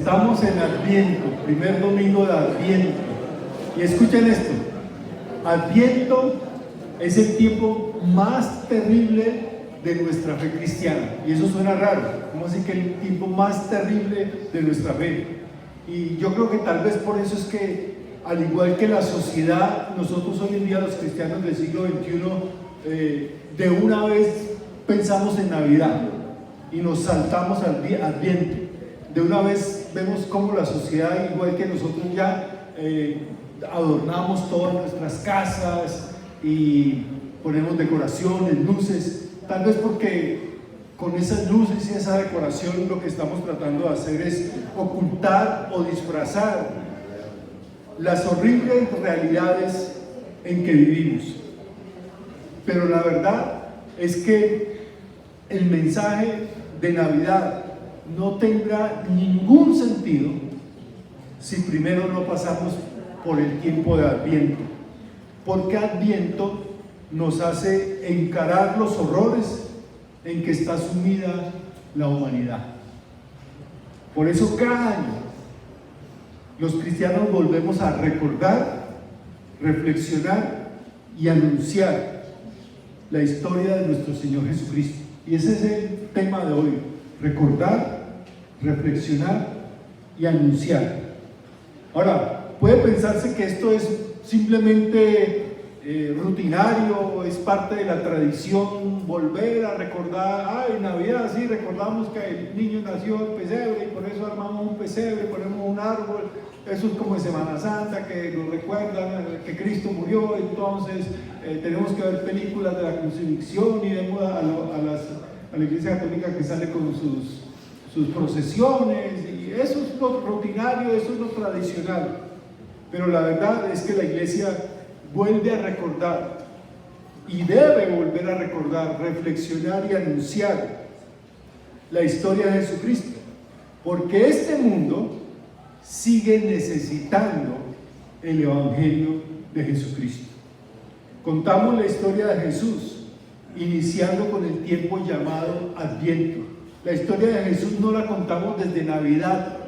Estamos en Adviento, primer domingo de Adviento. Y escuchen esto, Adviento es el tiempo más terrible de nuestra fe cristiana. Y eso suena raro, ¿cómo así que el tiempo más terrible de nuestra fe? Y yo creo que tal vez por eso es que, al igual que la sociedad, nosotros hoy en día los cristianos del siglo XXI, de una vez pensamos en Navidad y nos saltamos al Adviento. De una vez vemos cómo la sociedad, igual que nosotros, ya adornamos todas nuestras casas y ponemos decoraciones, luces, tal vez porque con esas luces y esa decoración lo que estamos tratando de hacer es ocultar o disfrazar las horribles realidades en que vivimos. Pero la verdad es que el mensaje de Navidad no tendrá ningún sentido si primero no pasamos por el tiempo de Adviento, porque Adviento nos hace encarar los horrores en que está sumida la humanidad. Por eso cada año los cristianos volvemos a recordar, reflexionar y anunciar la historia de nuestro Señor Jesucristo. Y ese es el tema de hoy: recordar, reflexionar y anunciar. Ahora, puede pensarse que esto es simplemente rutinario, es parte de la tradición volver a recordar, en Navidad sí recordamos que el niño nació en pesebre y por eso armamos un pesebre, ponemos un árbol. Eso es como en Semana Santa, que nos recuerdan que Cristo murió, entonces tenemos que ver películas de la crucifixión y vemos a la Iglesia Católica que sale con sus procesiones, y eso es lo rutinario, eso es lo tradicional. Pero la verdad es que la Iglesia vuelve a recordar y debe volver a recordar, reflexionar y anunciar la historia de Jesucristo, porque este mundo sigue necesitando el Evangelio de Jesucristo. Contamos la historia de Jesús, iniciando con el tiempo llamado Adviento. La historia de Jesús no la contamos desde Navidad,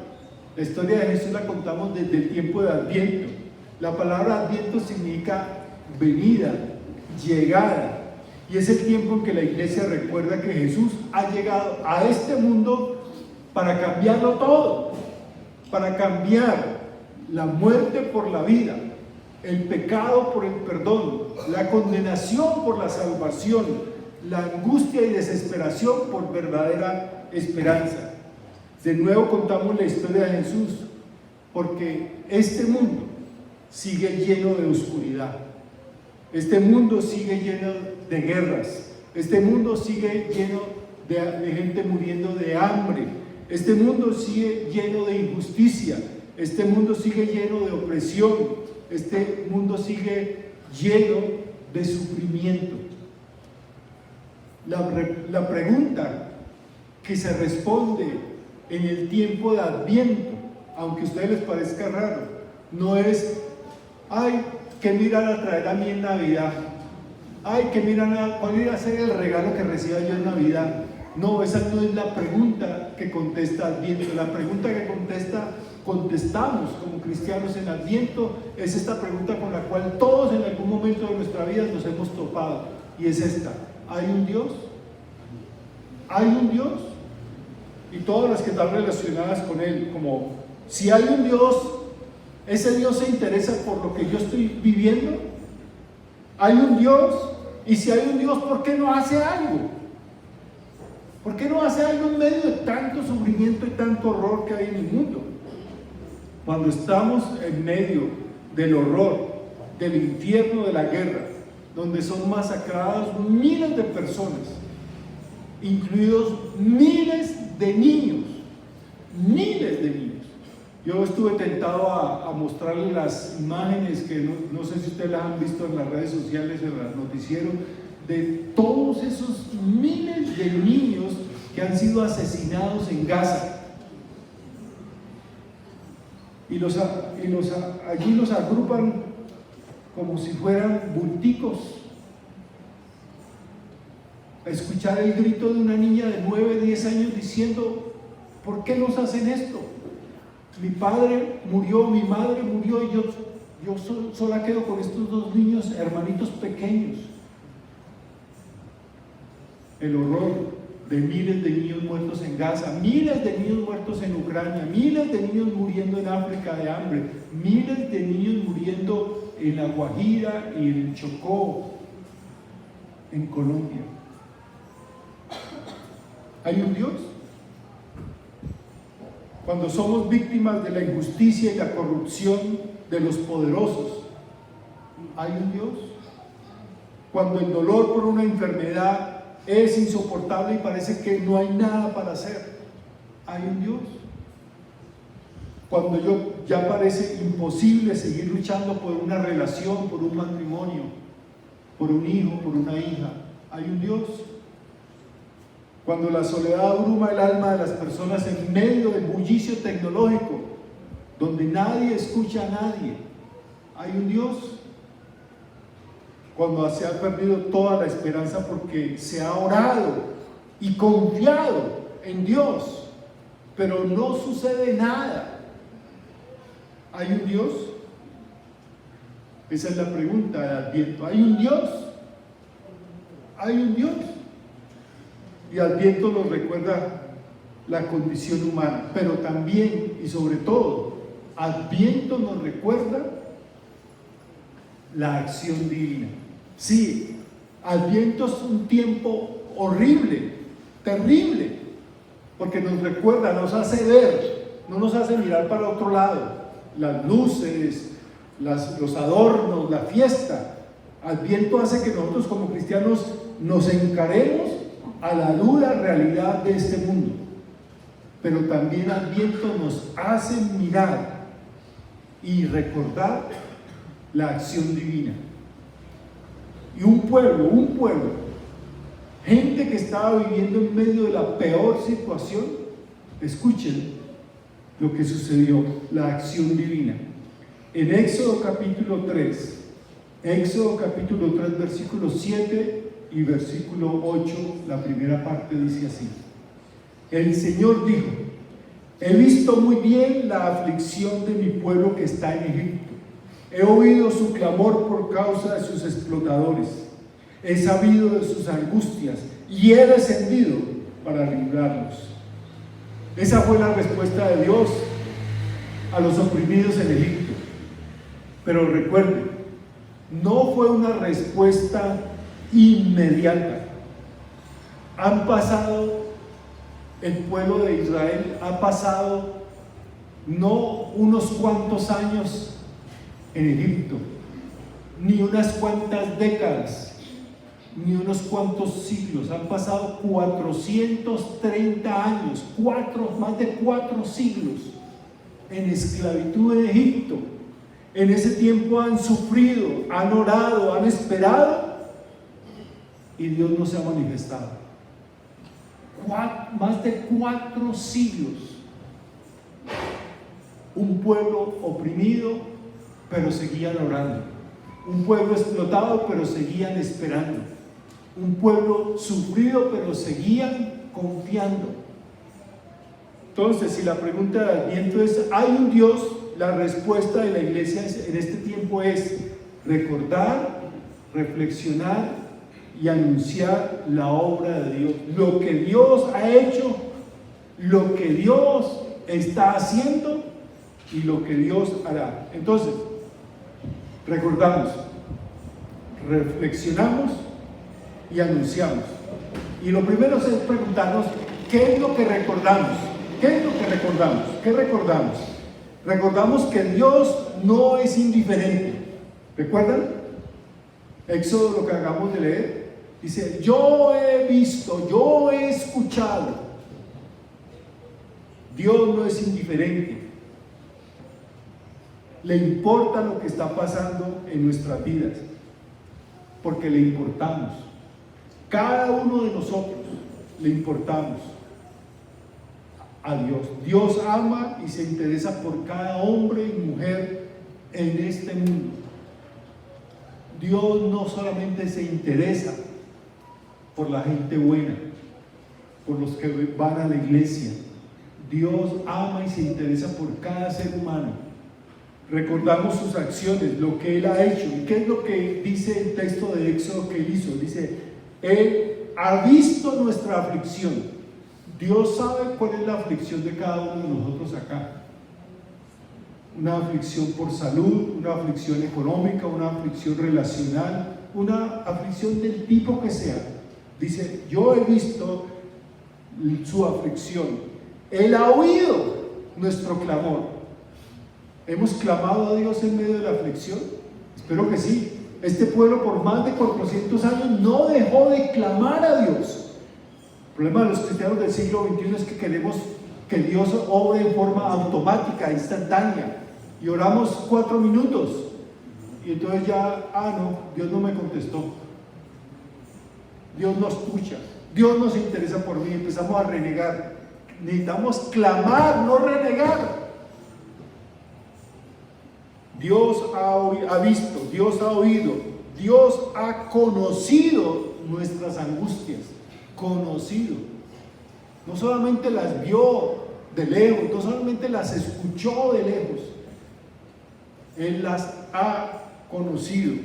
la historia de Jesús la contamos desde el tiempo de Adviento. La palabra Adviento significa venida, llegada, y es el tiempo en que la Iglesia recuerda que Jesús ha llegado a este mundo para cambiarlo todo, para cambiar la muerte por la vida, el pecado por el perdón, la condenación por la salvación, la angustia y desesperación por verdadera esperanza. De nuevo contamos la historia de Jesús, porque este mundo sigue lleno de oscuridad, este mundo sigue lleno de guerras, este mundo sigue lleno de gente muriendo de hambre, este mundo sigue lleno de injusticia, este mundo sigue lleno de opresión, este mundo sigue lleno de sufrimiento. La pregunta que se responde en el tiempo de Adviento, aunque a ustedes les parezca raro, no es: ay, ¿qué me irán a traer a mí en Navidad? Ay, ¿cuál irá a ser el regalo que reciba yo en Navidad? No, esa no es la pregunta que contesta Adviento. La pregunta que contestamos como cristianos en Adviento es esta pregunta con la cual todos en algún momento de nuestra vida nos hemos topado, y es esta: ¿hay un Dios? ¿Hay un Dios? Y todas las que están relacionadas con Él, como si hay un Dios, ¿ese Dios se interesa por lo que yo estoy viviendo? ¿Hay un Dios? Y si hay un Dios, ¿por qué no hace algo? ¿Por qué no hace algo en medio de tanto sufrimiento y tanto horror que hay en el mundo? Cuando estamos en medio del horror, del infierno de la guerra, donde son masacradas miles de personas, incluidos miles de niños. Yo estuve tentado a mostrarles las imágenes que no sé si ustedes las han visto en las redes sociales, en los noticieros, de todos esos miles de niños que han sido asesinados en Gaza. Y allí los agrupan como si fueran bulticos. Escuchar el grito de una niña de 9, 10 años diciendo: ¿por qué nos hacen esto? mi padre murió, mi madre murió y yo sola quedo con estos dos niños, hermanitos pequeños. El horror de miles de niños muertos en Gaza, miles de niños muertos en Ucrania, miles de niños muriendo en África de hambre, miles de niños muriendo en La Guajira y en Chocó, en Colombia. ¿Hay un Dios? Cuando somos víctimas de la injusticia y la corrupción de los poderosos, ¿hay un Dios? Cuando el dolor por una enfermedad es insoportable y parece que no hay nada para hacer, ¿hay un Dios? Cuando ya parece imposible seguir luchando por una relación, por un matrimonio, por un hijo, por una hija, ¿hay un Dios? Cuando la soledad abruma el alma de las personas en medio del bullicio tecnológico, donde nadie escucha a nadie, ¿hay un Dios? Cuando se ha perdido toda la esperanza porque se ha orado y confiado en Dios, pero no sucede nada, ¿hay un Dios? Esa es la pregunta de Adviento. ¿Hay un Dios? ¿Hay un Dios? Y Adviento nos recuerda la condición humana, pero también y sobre todo, Adviento nos recuerda la acción divina. Sí, Adviento es un tiempo horrible, terrible, porque nos recuerda, nos hace ver, no nos hace mirar para otro lado, las luces, los adornos, la fiesta. Adviento hace que nosotros como cristianos nos encaremos a la dura realidad de este mundo, pero también Adviento nos hace mirar y recordar la acción divina. Y un pueblo, gente que estaba viviendo en medio de la peor situación, escuchen lo que sucedió, la acción divina. En Éxodo capítulo 3, versículo 7 y versículo 8, la primera parte dice así: el Señor dijo: he visto muy bien la aflicción de mi pueblo que está en Egipto. He oído su clamor por causa de sus explotadores. He sabido de sus angustias y he descendido para librarlos. Esa fue la respuesta de Dios a los oprimidos en Egipto. Pero recuerden, no fue una respuesta inmediata. Han pasado, el pueblo de Israel ha pasado no unos cuantos años en Egipto, ni unas cuantas décadas, ni unos cuantos siglos. Han pasado 430 años, más de 4 siglos en esclavitud en Egipto. En ese tiempo han sufrido, han orado, han esperado y Dios no se ha manifestado. Más de 4 siglos. Un pueblo oprimido, pero seguían orando. Un pueblo explotado, pero seguían esperando. Un pueblo sufrido, pero seguían confiando. Entonces, si la pregunta de Adviento es: ¿hay un Dios? La respuesta de la iglesia en este tiempo es recordar, reflexionar y anunciar la obra de Dios. Lo que Dios ha hecho, lo que Dios está haciendo y lo que Dios hará. Entonces, recordamos, reflexionamos y anunciamos. Y lo primero es preguntarnos: ¿qué es lo que recordamos? ¿Qué es lo que recordamos? ¿Qué recordamos? Recordamos que Dios no es indiferente. ¿Recuerdan? Éxodo, lo que acabamos de leer, dice: yo he visto, yo he escuchado. Dios no es indiferente. Le importa lo que está pasando en nuestras vidas, porque le importamos. Cada uno de nosotros le importamos a Dios. Dios ama y se interesa por cada hombre y mujer en este mundo. Dios no solamente se interesa por la gente buena, por los que van a la iglesia. Dios ama y se interesa por cada ser humano. Recordamos sus acciones, lo que Él ha hecho. ¿Y qué es lo que dice el texto de Éxodo que Él hizo? Dice, Él ha visto nuestra aflicción. Dios sabe cuál es la aflicción de cada uno de nosotros acá. Una aflicción por salud, una aflicción económica, una aflicción relacional, una aflicción del tipo que sea. Dice, yo he visto su aflicción. Él ha oído nuestro clamor. ¿Hemos clamado a Dios en medio de la aflicción? Espero que sí. Este pueblo por más de 400 años no dejó de clamar a Dios. El problema de los cristianos del siglo XXI es que queremos que Dios obre en forma automática, instantánea, y oramos 4 minutos y entonces ya, no, Dios no me contestó, Dios no escucha, Dios no se interesa por mí, empezamos a renegar. Necesitamos clamar, no renegar. Dios ha visto, Dios ha oído, Dios ha conocido nuestras angustias, conocido. No solamente las vio de lejos, no solamente las escuchó de lejos, Él las ha conocido.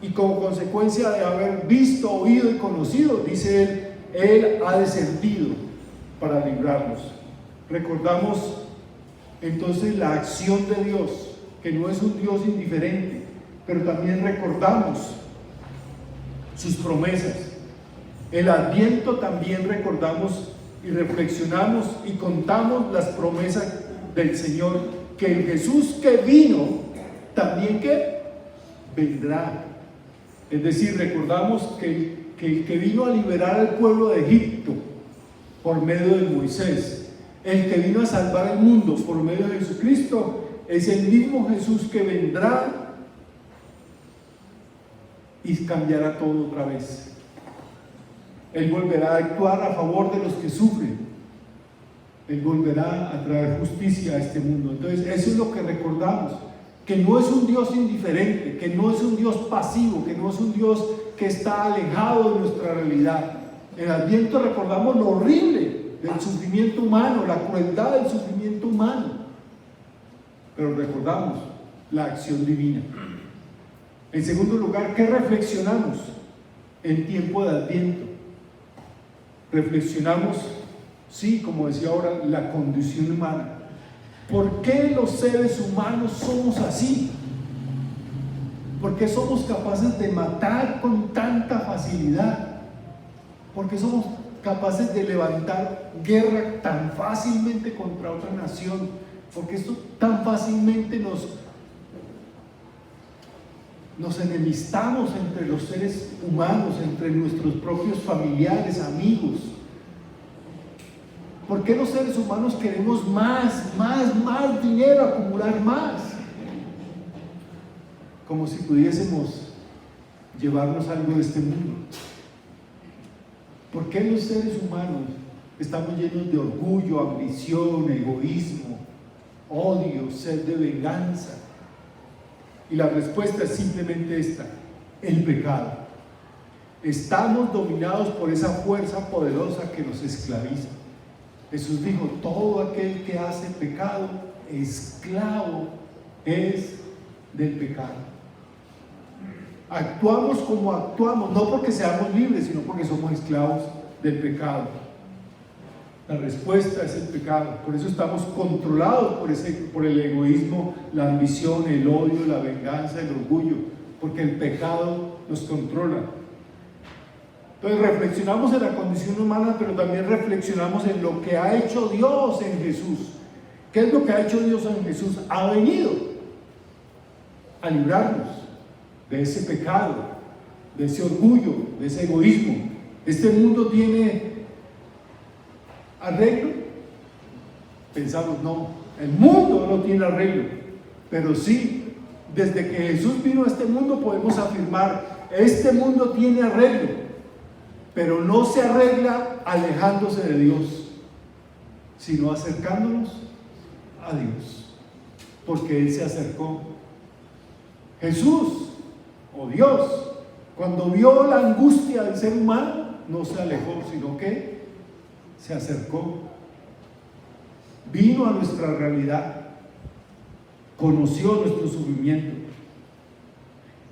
Y como consecuencia de haber visto, oído y conocido, dice Él ha descendido para librarnos. Recordamos entonces la acción de Dios, que no es un Dios indiferente, pero también recordamos sus promesas. El Adviento también recordamos y reflexionamos y contamos las promesas del Señor, que el Jesús que vino, también que vendrá. Es decir, recordamos que el que vino a liberar al pueblo de Egipto por medio de Moisés, el que vino a salvar el mundo por medio de Jesucristo, es el mismo Jesús que vendrá y cambiará todo otra vez. Él volverá a actuar a favor de los que sufren. Él volverá a traer justicia a este mundo. Entonces, eso es lo que recordamos, que no es un Dios indiferente, que no es un Dios pasivo, que no es un Dios que está alejado de nuestra realidad. En Adviento recordamos lo horrible del sufrimiento humano, la crueldad del sufrimiento humano, pero recordamos la acción divina. En segundo lugar, ¿qué reflexionamos en tiempo de Adviento? Reflexionamos, sí, como decía ahora, la condición humana. ¿Por qué los seres humanos somos así? ¿Por qué somos capaces de matar con tanta facilidad? ¿Por qué somos capaces de levantar guerra tan fácilmente contra otra nación? ¿Por qué esto tan fácilmente nos enemistamos entre los seres humanos, entre nuestros propios familiares, amigos? ¿Por qué los seres humanos queremos más dinero, acumular más? Como si pudiésemos llevarnos algo de este mundo. ¿Por qué los seres humanos estamos llenos de orgullo, ambición, egoísmo, odio, sed de venganza? Y la respuesta es simplemente esta: el pecado. Estamos dominados por esa fuerza poderosa que nos esclaviza. Jesús dijo: todo aquel que hace pecado, esclavo es del pecado. Actuamos como actuamos, no porque seamos libres, sino porque somos esclavos del pecado. La respuesta es el pecado. Por eso estamos controlados por el egoísmo, la ambición, el odio, la venganza, el orgullo, porque el pecado nos controla. Entonces reflexionamos en la condición humana, pero también reflexionamos en lo que ha hecho Dios en Jesús. ¿Qué es lo que ha hecho Dios en Jesús? Ha venido a librarnos de ese pecado, de ese orgullo, de ese egoísmo. Este mundo tiene arreglo. Pensamos, no, el mundo no tiene arreglo, pero sí, desde que Jesús vino a este mundo podemos afirmar: este mundo tiene arreglo, pero no se arregla alejándose de Dios, sino acercándonos a Dios, porque Él se acercó. Jesús, o Dios, cuando vio la angustia del ser humano, no se alejó, sino que se acercó. vino a nuestra realidad, conoció nuestro sufrimiento.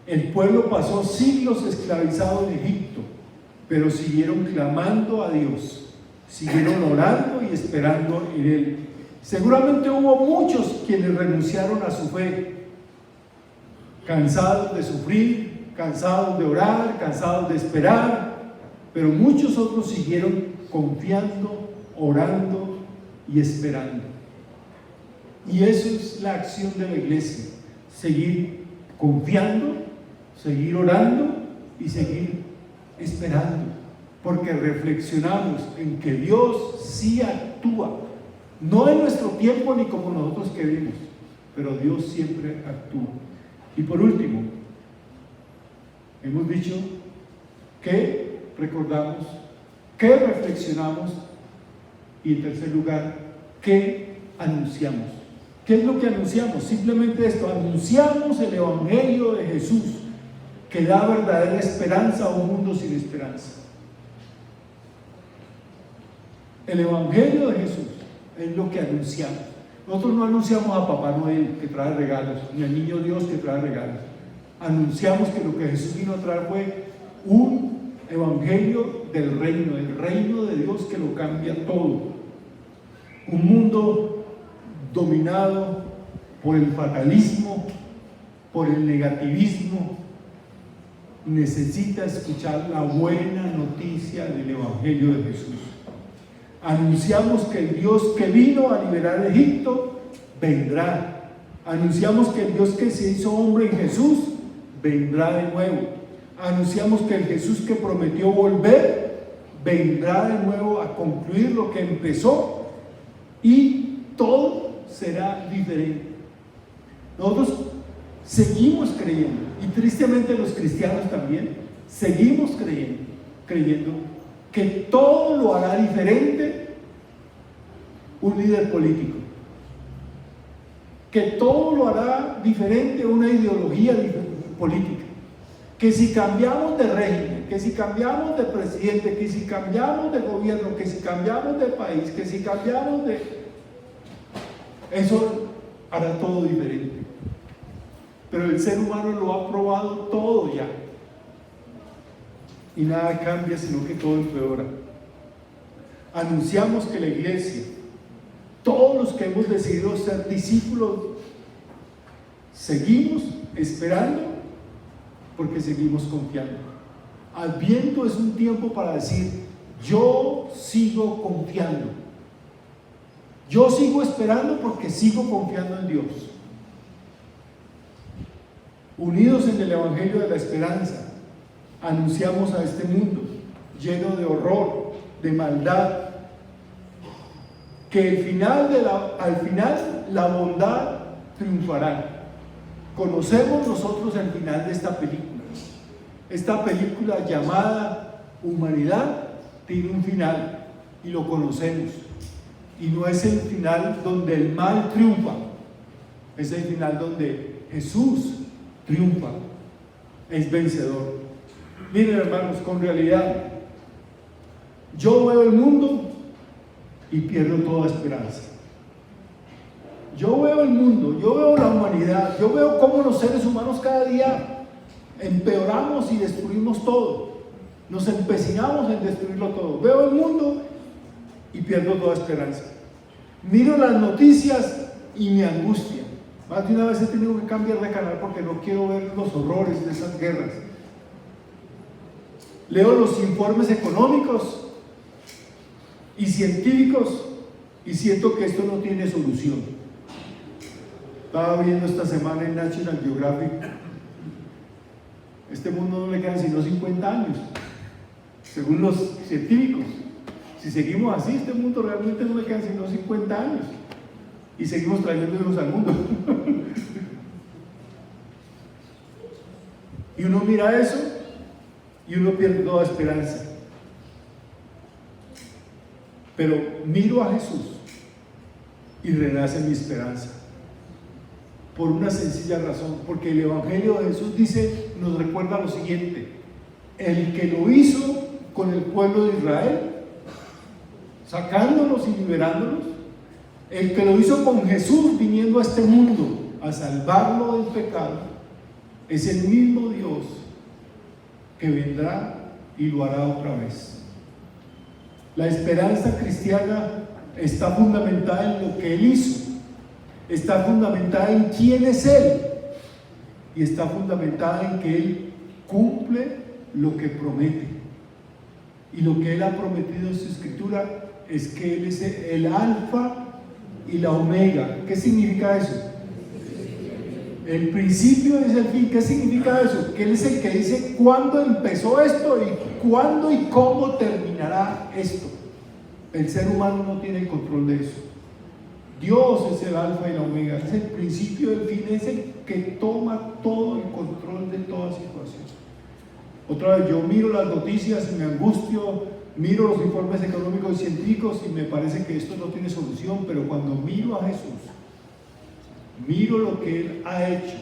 El pueblo pasó siglos esclavizado en Egipto, pero siguieron clamando a Dios, siguieron orando y esperando en Él. Seguramente hubo muchos quienes renunciaron a su fe, cansados de sufrir, cansados de orar, cansados de esperar, pero muchos otros siguieron confiando, orando y esperando. Y eso es la acción de la iglesia: seguir confiando, seguir orando y seguir esperando, porque reflexionamos en que Dios sí actúa, no en nuestro tiempo ni como nosotros queremos, pero Dios siempre actúa. Y por último, hemos dicho que recordamos, que reflexionamos, y en tercer lugar, que anunciamos. ¿Qué es lo que anunciamos? Simplemente esto: anunciamos el Evangelio de Jesús, que da verdadera esperanza a un mundo sin esperanza. El Evangelio de Jesús es lo que anunciamos. Nosotros no anunciamos a Papá Noel que trae regalos, ni al Niño Dios que trae regalos. Anunciamos que lo que Jesús vino a traer fue un Evangelio del reino, el reino de Dios que lo cambia todo. Un mundo dominado por el fatalismo, por el negativismo, necesita escuchar la buena noticia del Evangelio de Jesús. Anunciamos que el Dios que vino a liberar a Egipto vendrá. Anunciamos que el Dios que se hizo hombre en Jesús vendrá de nuevo. Anunciamos que el Jesús que prometió volver vendrá de nuevo a concluir lo que empezó, y todo será diferente. Nosotros seguimos creyendo, y tristemente los cristianos también seguimos creyendo que todo lo hará diferente un líder político, que todo lo hará diferente una ideología política, que si cambiamos de régimen, que si cambiamos de presidente, que si cambiamos de gobierno, que si cambiamos de país, que si cambiamos de... eso hará todo diferente. Pero el ser humano lo ha probado todo ya, y nada cambia, sino que todo empeora. Anunciamos que la iglesia, todos los que hemos decidido ser discípulos, seguimos esperando porque seguimos confiando. Adviento es un tiempo para decir: yo sigo confiando, yo sigo esperando porque sigo confiando en Dios. Unidos en el Evangelio de la esperanza, anunciamos a este mundo lleno de horror, de maldad, que al final la bondad triunfará. Conocemos nosotros el final de esta película. Esta película llamada humanidad tiene un final, y lo conocemos, y no es el final donde el mal triunfa, es el final donde Jesús triunfa, es vencedor. Miren, hermanos, con realidad, yo veo el mundo y pierdo toda esperanza. Yo veo el mundo, yo veo la humanidad, yo veo cómo los seres humanos cada día empeoramos y destruimos todo, nos empecinamos en destruirlo todo. Veo el mundo y pierdo toda esperanza. Miro las noticias y me angustia. Más de una vez he tenido que cambiar de canal porque no quiero ver los horrores de esas guerras. Leo los informes económicos y científicos y siento que esto no tiene solución. Estaba viendo esta semana en National Geographic: este mundo no le quedan sino 50 años, según los científicos. Si seguimos así, este mundo realmente no le quedan sino 50 años, y seguimos trayendo hijos al mundo. Y uno mira eso y uno pierde toda esperanza. Pero miro a Jesús y renace mi esperanza, por una sencilla razón: porque el Evangelio de Jesús nos recuerda lo siguiente: el que lo hizo con el pueblo de Israel, sacándolos y liberándolos, El que lo hizo con Jesús viniendo a este mundo a salvarlo del pecado, es el mismo Dios que vendrá y lo hará otra vez. La esperanza cristiana está fundamentada en lo que Él hizo, está fundamentada en quién es Él y está fundamentada en que Él cumple lo que promete. Y lo que Él ha prometido en su escritura es que Él es el alfa y la omega. ¿Qué significa eso? El principio es el fin. ¿Qué significa eso? Que Él es el que dice cuándo empezó esto y cuándo y cómo terminará esto. El ser humano no tiene el control de eso. Dios es el alfa y la omega, es el principio y el fin, es el que toma todo el control de toda situación. Otra vez, yo miro las noticias y me angustio, miro los informes económicos y científicos y me parece que esto no tiene solución, pero cuando miro a Jesús, miro lo que Él ha hecho,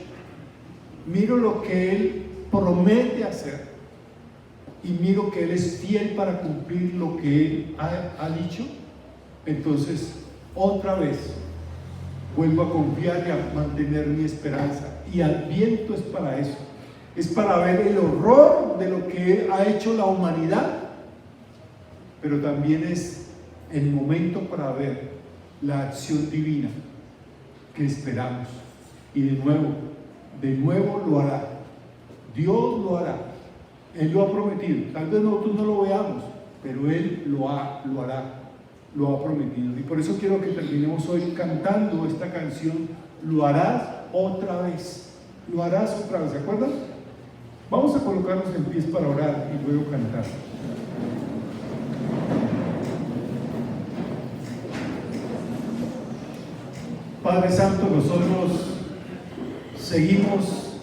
miro lo que Él promete hacer y miro que Él es fiel para cumplir lo que Él ha dicho, entonces otra vez vuelvo a confiar y a mantener mi esperanza. Y Adviento es para eso, es para ver el horror de lo que ha hecho la humanidad, pero también es el momento para ver la acción divina que esperamos. Y de nuevo lo hará. Dios lo hará. Él lo ha prometido. Tal vez nosotros no lo veamos, pero Él lo hará, lo ha prometido. Y por eso quiero que terminemos hoy cantando esta canción, Lo harás otra vez. Lo harás otra vez, ¿se acuerdan? Vamos a colocarnos en pies para orar y luego cantar. Padre Santo, nosotros seguimos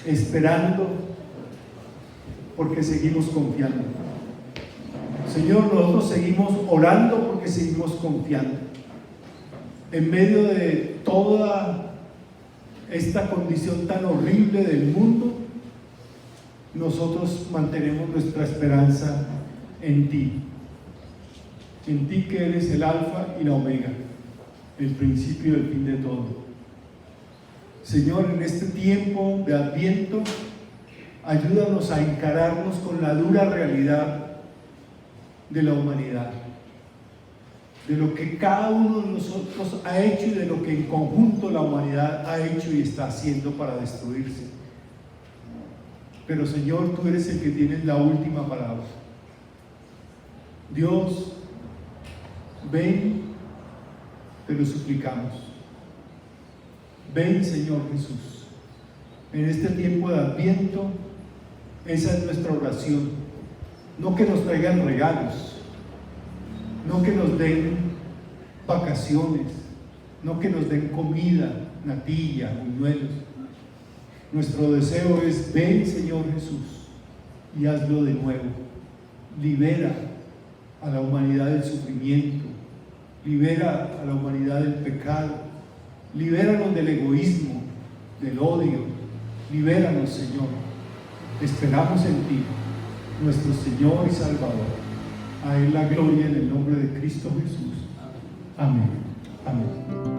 esperando porque seguimos confiando. Señor, nosotros seguimos orando porque seguimos confiando. En medio de toda esta condición tan horrible del mundo, nosotros mantenemos nuestra esperanza en ti que eres el alfa y la omega, el principio y el fin de todo. Señor, en este tiempo de Adviento, ayúdanos a encararnos con la dura realidad de la humanidad, de lo que cada uno de nosotros ha hecho y de lo que en conjunto la humanidad ha hecho y está haciendo para destruirse. Pero Señor, tú eres el que tienes la última palabra. Dios, ven, te lo suplicamos. Ven, Señor Jesús. En este tiempo de Adviento, esa es nuestra oración. No que nos traigan regalos, no que nos den vacaciones, no que nos den comida, natilla, buñuelos. Nuestro deseo es: ven, Señor Jesús, y hazlo de nuevo. Libera a la humanidad del sufrimiento, libera a la humanidad del pecado, libéranos del egoísmo, del odio, libéranos, Señor. Esperamos en ti, nuestro Señor y Salvador. A Él la gloria en el nombre de Cristo Jesús. Amén. Amén.